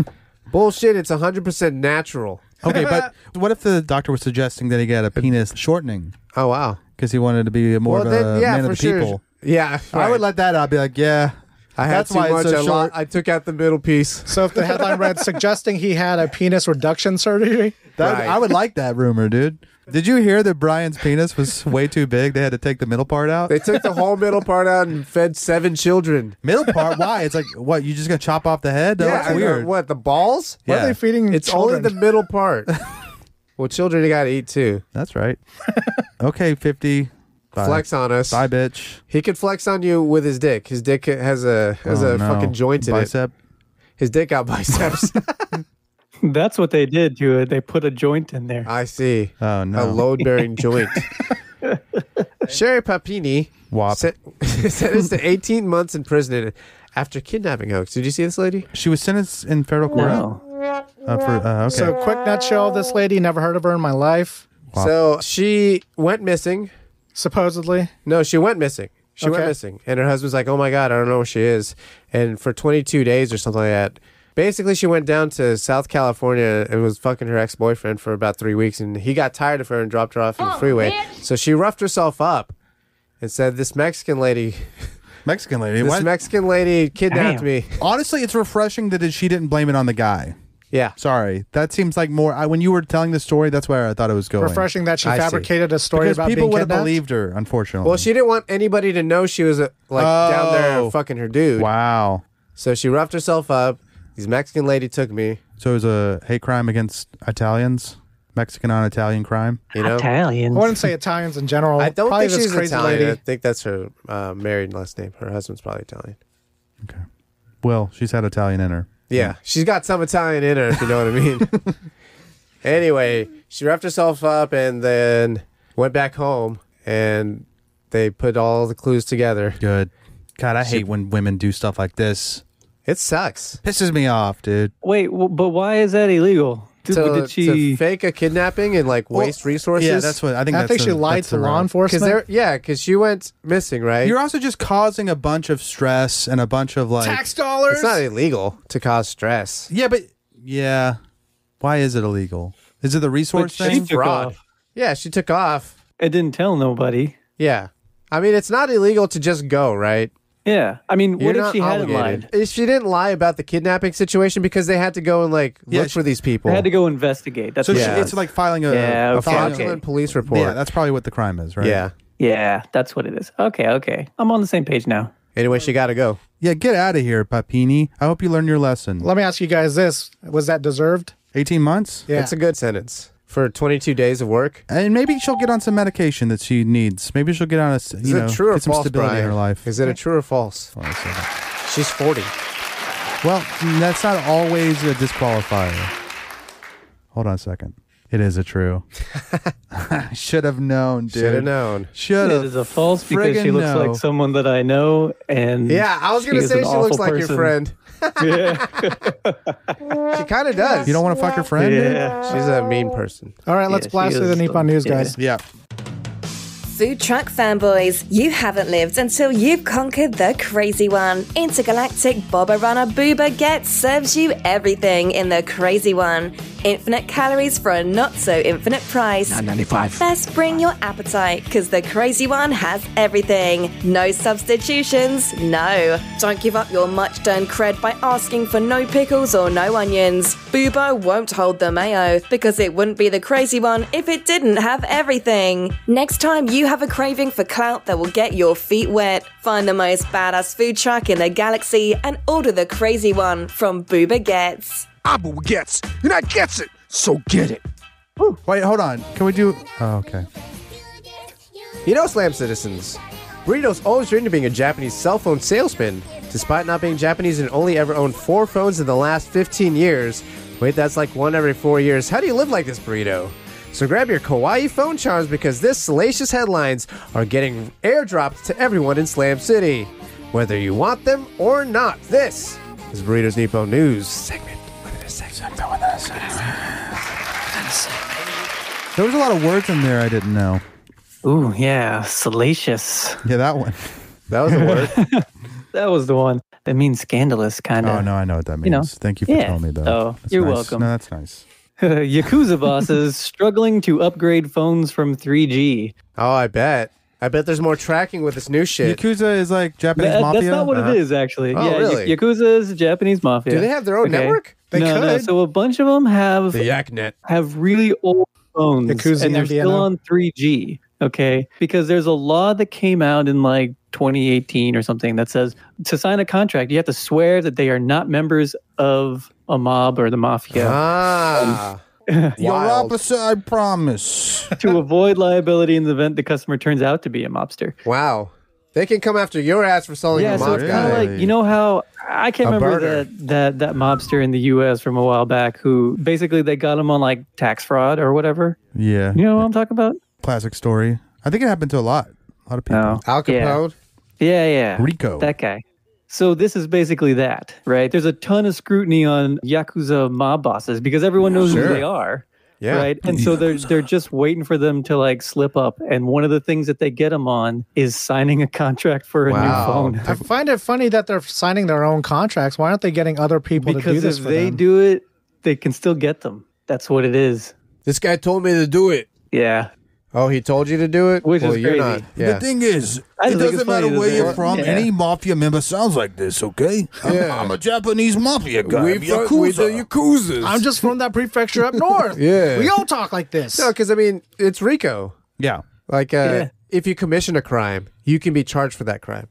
Bullshit, it's 100% natural. Okay, but what if the doctor was suggesting that he got a penis shortening Oh, wow. because he wanted to be more of a man of the people? Yeah, I would let that out. Be like, yeah, I had that's too why much. it's so short. I took out the middle piece. So if the headline read suggesting he had a penis reduction surgery, Right. I would like that rumor, dude. Did you hear that Brian's penis was way too big? They had to take the middle part out. They took the whole middle part out and fed 7 children. Middle part? Why? It's like, what? You just gonna chop off the head? No, that's I know. weird. What, the balls? what Yeah. are they feeding It's children? only the middle part. Well, children, you got to eat too. That's right. Okay, 50. Bye. Flex on us. Bye, bitch. He could flex on you with his dick. His dick has a Oh, no. fucking joint in Bicep. it. His dick got biceps. That's what they did to it. They put a joint in there. I see. Oh, no. A load-bearing joint. Sherri Papini Wop. sentenced to 18 months in prison after kidnapping hoax. Did you see this lady? She was sentenced in federal court. No. Okay. So quick nutshell of this lady, never heard of her in my life. Wow. So she went missing Supposedly. No, she went missing. She went Okay. missing. And her husband's like, oh my God, I don't know where she is. And for 22 days or something like that, basically she went down to South California and was fucking her ex-boyfriend for about 3 weeks. And he got tired of her and dropped her off in the freeway. So she roughed herself up and said, this Mexican lady kidnapped Damn. me. Honestly, it's refreshing that she didn't blame it on the guy. Yeah. Sorry. That seems like more... when you were telling the story, that's where I thought it was going. Refreshing that she I see. fabricated a story Because about people being would have kidnapped. believed her, unfortunately. Well, she didn't want anybody to know she was down there fucking her dude. Wow. So she roughed herself up. This Mexican lady took me. So it was a hate crime against Italians? Mexican on Italian crime? You know? Italians. I wouldn't say Italians in general. I don't Probably think this she's crazy Italian. lady. I think that's her married last name. Her husband's probably Italian. Okay. Well, she's had Italian in her. Yeah, she's got some Italian in her, if you know what I mean. Anyway, she wrapped herself up and then went back home, and they put all the clues together. Good. God, I hate when women do stuff like this. It sucks. Pisses me off, dude. Wait, but why is that illegal? Did she to fake a kidnapping and waste resources? Yeah, that's what I think. I think she lied to law enforcement. Because she went missing, right? You're also just causing a bunch of stress and a bunch of Tax dollars. It's not illegal to cause stress. Yeah, but why is it illegal? Is it the resource But she thing? took Fraud. off. Yeah, she took off. It didn't tell nobody. Yeah. I mean, it's not illegal to just go, right? Yeah. I mean, You're what if not she hadn't obligated. lied? If she didn't lie about the kidnapping situation because they had to go and look for these people. They had to go investigate. That's So what Yeah. it it's was. like filing a Yeah, a okay, fraudulent police report. Yeah, that's probably what the crime is, right? Yeah. Yeah, that's what it is. Okay. I'm on the same page now. Anyway, she got to go. Yeah, get out of here, Papini. I hope you learned your lesson. Let me ask you guys this: was that deserved? 18 months? Yeah. It's a good sentence for 22 days of work. And maybe she'll get on some medication that she needs. Maybe she'll get on Is it true or get some false, stability Brian? in her life. Is it a true or false? Hold on a second. She's 40. Well, that's not always a disqualifier. Hold on a second. It is a true. I should have known, dude. Should have known. Should It have. is a false because she looks like someone that I know, and Yeah, I was going to is say an she looks awful like person. your friend. Yeah. She kind of does. You don't want to fuck your friend, dude? Yeah. She's a mean person. All right, let's Yeah, blast she through the is Nippon the- news, yeah. guys. Yeah. Food truck fanboys, you haven't lived until you've conquered the crazy one. Intergalactic Boba Runner Booba Get serves you everything in the crazy one. Infinite calories for a not so infinite price. $9.95. Best bring your appetite, because the crazy one has everything. No substitutions, no. Don't give up your much earned cred by asking for no pickles or no onions. Boobo won't hold the mayo, because it wouldn't be the crazy one if it didn't have everything. Next time you have a craving for clout that will get your feet wet, find the most badass food truck in the galaxy and order the crazy one from Booba Gets. Abu gets, and I gets it, so get it. Wait, hold on. Can we do... Oh, okay. You know, Slam citizens, Burrito's always dreamed of being a Japanese cell phone salesman. Despite not being Japanese and only ever owned 4 phones in the last 15 years. Wait, that's like 1 every 4 years. How do you live like this, Burrito? So grab your kawaii phone charms because this salacious headlines are getting airdropped to everyone in Slam City. Whether you want them or not, this is Burrito's Nippon News segment. There was a lot of words in there I didn't know. Ooh, yeah, salacious. Yeah, that one. That was a word. That was the one. That means scandalous, kind of. Oh, no, I know what that means. You know. Thank you for Yeah. telling me, though. Oh, That's you're nice. welcome. No, that's nice. Yakuza bosses struggling to upgrade phones from 3G. Oh, I bet. I bet there's more tracking with this new shit. Yakuza is like Japanese mafia? That's not what it is, actually. Oh, yeah, really? Yakuza is Japanese mafia. Do they have their own network? They no. could. So a bunch of them have The Yaknet. really old phones, Yakuza and they're MVNO. still on 3G. Okay, because there's a law that came out in like 2018 or something that says to sign a contract, you have to swear that they are not members of a mob or the mafia Ah. Your Wild. opposite, I promise. to avoid liability in the event the customer turns out to be a mobster. Wow. They can come after your ass for selling Yeah, your so mob it's kind of guy. like, you know how I can't A remember burner. that mobster in the U.S. from a while back who basically they got him on like tax fraud or whatever. Yeah. You know what I'm talking about? Classic story. I think it happened to a lot of people. No. Al Capone. Yeah. Rico. That guy. So this is basically that, right? There's a ton of scrutiny on Yakuza mob bosses because everyone knows Sure. who they are. Yeah. Right. And so they're just waiting for them to like slip up. And one of the things that they get them on is signing a contract for a new phone. I find it funny that they're signing their own contracts. Why aren't they getting other people to do this if for they them? do it, they can still get them. That's what it is. This guy told me to do it. Yeah. Oh, he told you to do it? Which is you're crazy. not. Yeah. The thing is, I it think it's doesn't matter funny where that you're they're- from. yeah. Any mafia member sounds like this, okay? I'm a Japanese mafia guy. We the Yakuzas. I'm just from that prefecture up north. Yeah. We all talk like this. No, because, I mean, it's RICO. Yeah. Like, if you commission a crime, you can be charged for that crime.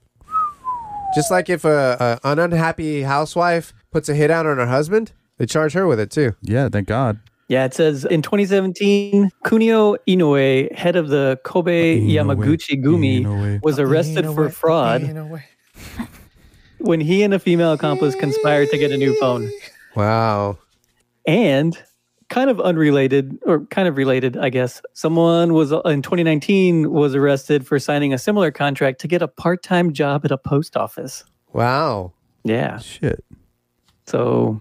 Just like if an unhappy housewife puts a hit out on her husband, they charge her with it, too. Yeah, thank God. Yeah, it says in 2017, Kunio Inoue, head of the Kobe Yamaguchi Gumi, was arrested for fraud when he and a female accomplice conspired to get a new phone. Wow. And kind of unrelated, or kind of related, I guess, someone was in 2019 was arrested for signing a similar contract to get a part-time job at a post office. Wow. Yeah. Shit. So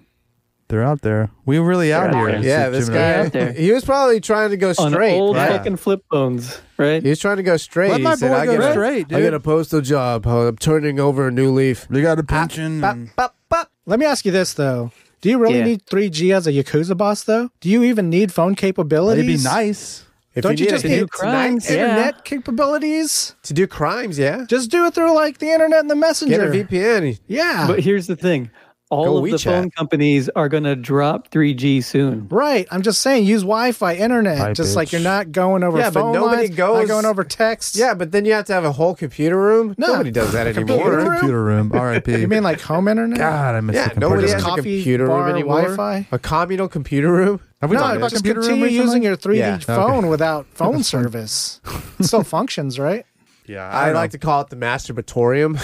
they're out there. We're really out here. Yeah, this They're out guy, there. he was probably trying to go on straight. old right? fucking flip phones, right? He was trying to go straight. Let He my said, boy I go get straight, I dude. get a postal job. I'm turning over a new leaf. They got a pension. Let me ask you this, though. Do you really need 3G as a Yakuza boss, though? Do you even need phone capabilities? It'd be nice. If Don't you need just it need do crimes, internet capabilities? to do crimes, yeah. Just do it through like the internet and the messenger. Get a VPN. Yeah. But here's the thing. All Go of the WeChat. phone companies are going to drop 3G soon. Right. I'm just saying, use Wi-Fi, internet. Hi, just bitch. like you're not going over Yeah, but phone nobody lines, goes- not going over text. Yeah, but then you have to have a whole computer room. No. Nobody does that Computer anymore. room? Computer room. R.I.P. You mean like home internet? God, I miss Yeah, the computer nobody room. has a Coffee computer room bar, anymore. Wi-Fi? A communal computer room? Have we No, talked about just computer room continue recently? using your 3D Yeah. phone without phone service. It still functions, right? Yeah, I like to call it the masturbatorium.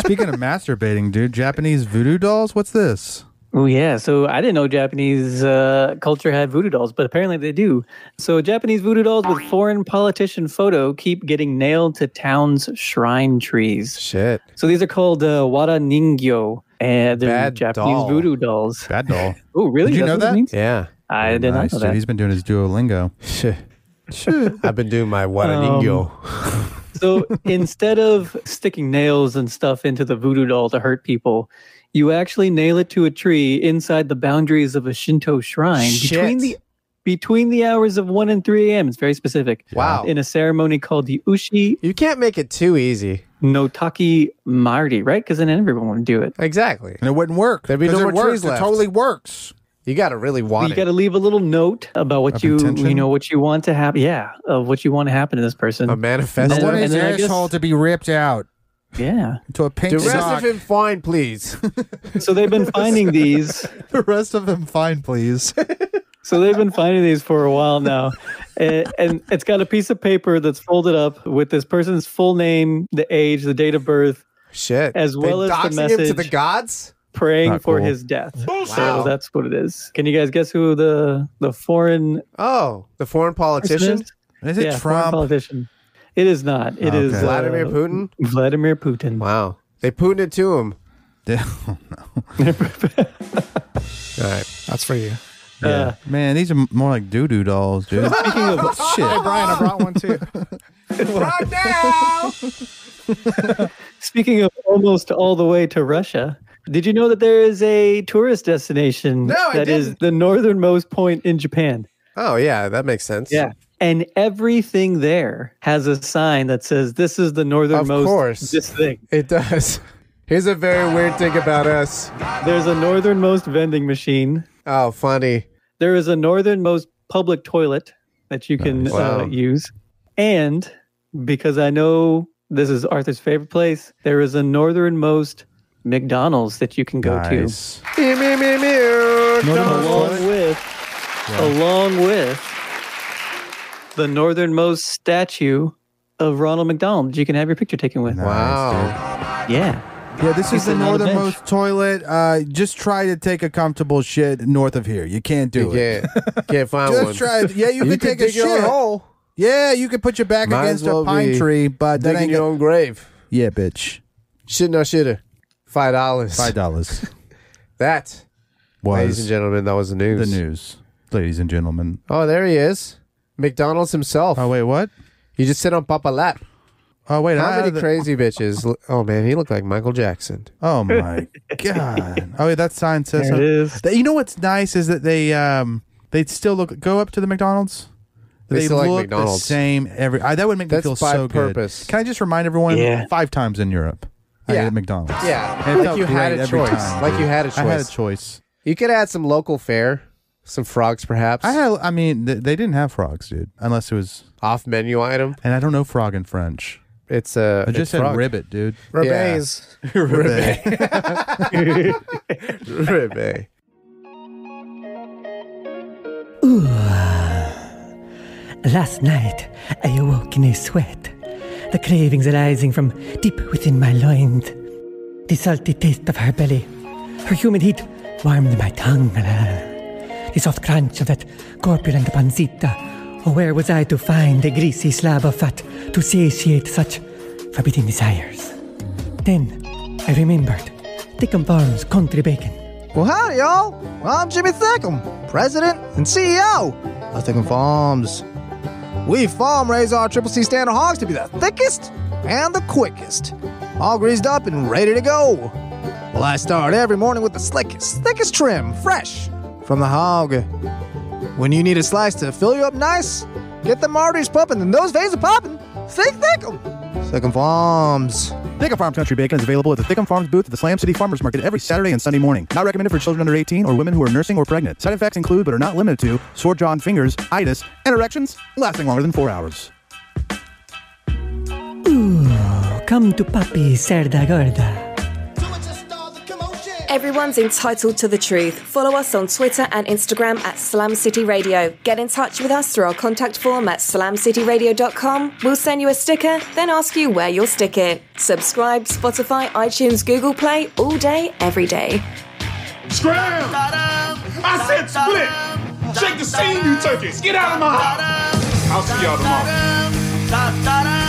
Speaking of masturbating, dude, Japanese voodoo dolls. What's this? Oh, yeah. So I didn't know Japanese culture had voodoo dolls, but apparently they do. So Japanese voodoo dolls with foreign politician photo keep getting nailed to town's shrine trees. Shit. So these are called wara ningyo, and they're Bad Japanese doll. voodoo dolls. Bad doll. Oh, really? Did you That's know what it that? means? Yeah. I did not Nice, know dude. that. He's been doing his Duolingo. I've been doing my Waraningo. So instead of sticking nails and stuff into the voodoo doll to hurt people, you actually nail it to a tree inside the boundaries of a Shinto shrine between the hours of 1 and 3 a.m. It's very specific. Wow. In a ceremony called the Ushi You can't make it too easy. no Taki Mardi, right? Because then everyone would do it. Exactly. And it wouldn't work. There'd be no 'Cause more it works. trees left. It totally works. You got to really want You it. got to leave a little note about what Of you intention? what you want to happen. Yeah, of what you want to happen to this person. A manifesto. I And want then- his and then I guess- asshole to be ripped out Yeah. to a pink The rest sock. of him fine, please. So they've been finding these. The rest of him, fine, please. So they've been finding these for a while now. And it's got a piece of paper that's folded up with this person's full name, the age, the date of birth, Shit. As well They as the doxing him to the message. gods? praying Not for cool. his death. Wow. So that's what it is. Can you guys guess who the foreign Oh, the foreign person politician? is? Is it Yeah, foreign Trump? politician. It is not. It is Okay. Vladimir Putin? Vladimir Putin. Wow. They Putin it to him. Oh, no. All right. That's for you. Uh, Man, these are more like doo-doo dolls, dude. Speaking of Shit. Hey, Brian, I brought one too. Speaking of almost all the way to Russia, did you know that there is a tourist destination No, I that is didn't. the northernmost point in Japan? Oh, yeah. That makes sense. Yeah. And everything there has a sign that says, this is the northernmost course. this thing. It does. Here's a very weird thing about us. There's a northernmost vending machine. Oh, funny. There is a northernmost public toilet that you can Wow. use. And because I know this is Arthur's favorite place, there is a northernmost McDonald's that you can go Nice. Meow, meow, meow, meow. to. Along with the northernmost statue of Ronald McDonald you can have your picture taken with. Wow. Yeah. Yeah, this is He's the sitting on the bench. northernmost toilet. Just try to take a comfortable shit north of here. You can't do You it. can't find Just one. try it. Yeah, you, can take a dig your own shit. hole. Yeah, you can put your back Might against as well a pine be tree, but that Digging ain't your own grave. Yeah, bitch. Shit, no shitter. $5. $5 That, was ladies and gentlemen, that was the news. the news. ladies and gentlemen. Oh, there he is. McDonald's himself. Oh, wait, what? You just sit on Papa Lap. Oh, wait. How many crazy bitches? Oh, man, he looked like Michael Jackson. Oh, my God. Oh, yeah, that sign says There it is. You know what's nice is that they still go up to the McDonald's. They still like look McDonald's. the same that would make me That's feel by so purpose. good. Can I just remind everyone 5 times in Europe I ate at McDonald's. Yeah. And it Like felt you had great a every choice. time, Like dude. you had a choice. I had a choice. You could add some local fare. Some frogs, perhaps. They didn't have frogs, dude. Unless it was off-menu item. And I don't know frog in French. It's I just it's said frog. ribbit, dude. Ribbets. Ribbet. Ribbet. Ooh. Last night, I awoke in a sweat, the cravings arising from deep within my loins. The salty taste of her belly, her humid heat warmed my tongue. The soft crunch of that corpulent pancita. Oh, where was I to find a greasy slab of fat to satiate such forbidding desires? Then I remembered Thickum Farms country bacon. Well, howdy, y'all. I'm Jimmy Thickum, President and CEO of Thickum Farms. We farm raise our Triple C standard hogs to be the thickest and the quickest, all greased up and ready to go. Well, I start every morning with the slickest, thickest trim, fresh from the hog. When you need a slice to fill you up nice, get them arteries pumping and those veins are popping, think Thickum. Thickum Farms. Thickum Farms Country Bacon is available at the Thickum Farms booth at the Slam City Farmers Market every Saturday and Sunday morning. Not recommended for children under 18 or women who are nursing or pregnant. Side effects include, but are not limited to, sore jaw and fingers, itis, and erections lasting longer than 4 hours. Ooh, come to Papi Cerda Gorda. Everyone's entitled to the truth. Follow us on Twitter and Instagram at Slam City Radio. Get in touch with us through our contact form at slamcityradio.com. We'll send you a sticker, then ask you where you'll stick it. Subscribe, Spotify, iTunes, Google Play, all day, every day. Scram! I said split! Shake the scene, you turkeys! Get out of my house! I'll see y'all tomorrow.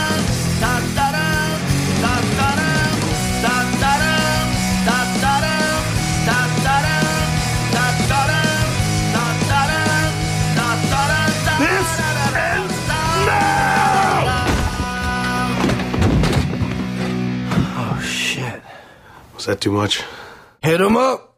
This ends now! Oh, shit. Was that too much? Hit 'em up.